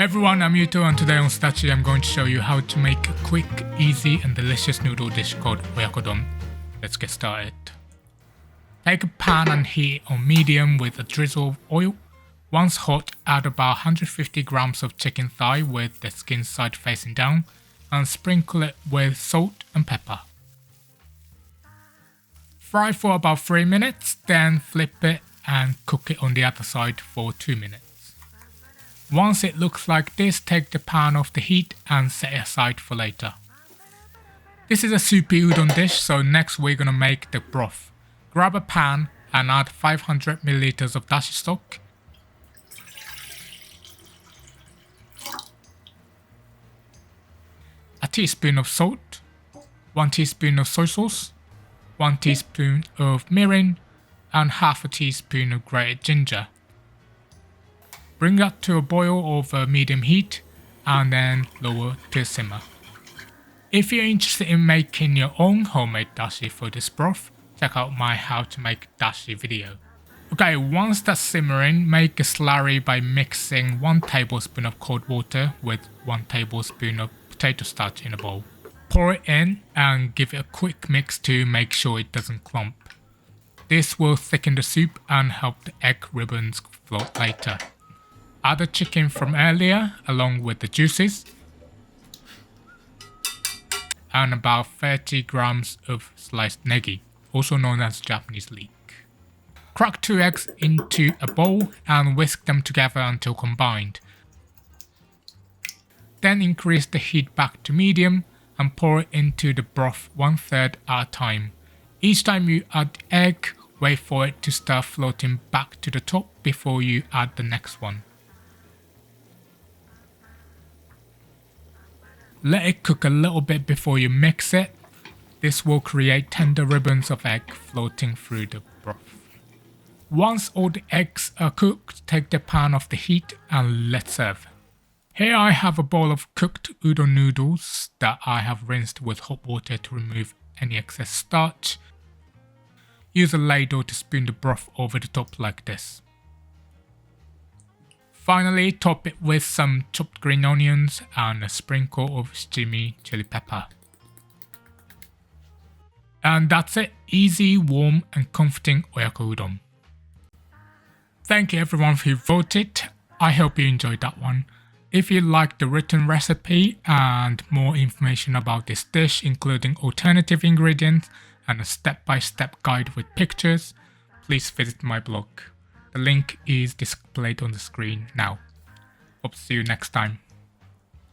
Everyone, I'm Yuto and today on Dashi I'm going to show you how to make a quick, easy and delicious noodle dish called Oyako Udon. Let's get started. Take a pan and heat it on medium with a drizzle of oil. Once hot, add about 150 grams of chicken thigh with the skin side facing down and sprinkle it with salt and pepper. Fry for about 3 minutes, then flip it and cook it on the other side for 2 minutes. Once it looks like this, take the pan off the heat and set it aside for later. This is a soupy udon dish, so next we're gonna make the broth. Grab a pan and add 500 ml of dashi stock. A teaspoon of salt, 1 teaspoon of soy sauce, 1 teaspoon of mirin, and half a teaspoon of grated ginger. Bring that to a boil over medium heat and then lower to simmer. If you're interested in making your own homemade dashi for this broth, check out my how to make dashi video. Okay, once that's simmering, make a slurry by mixing 1 tablespoon of cold water with 1 tablespoon of potato starch in a bowl. Pour it in and give it a quick mix to make sure it doesn't clump. This will thicken the soup and help the egg ribbons float later. Add the chicken from earlier along with the juices and about 30 grams of sliced negi, also known as Japanese leek. Crack 2 eggs into a bowl and whisk them together until combined. Then increase the heat back to medium and pour it into the broth 1/3 at a time. Each time you add the egg, wait for it to start floating back to the top before you add the next one. Let it cook a little bit before you mix it. This will create tender ribbons of egg floating through the broth. Once all the eggs are cooked, take the pan off the heat and let's serve. Here I have a bowl of cooked udon noodles that I have rinsed with hot water to remove any excess starch. Use a ladle to spoon the broth over the top like this. Finally, top it with some chopped green onions and a sprinkle of shichimi chili pepper. And that's it, easy, warm and comforting Oyako Udon. Thank you everyone who voted, I hope you enjoyed that one. If you liked the written recipe and more information about this dish including alternative ingredients and a step-by-step guide with pictures, please visit my blog. The link is displayed on the screen now. Hope to see you next time.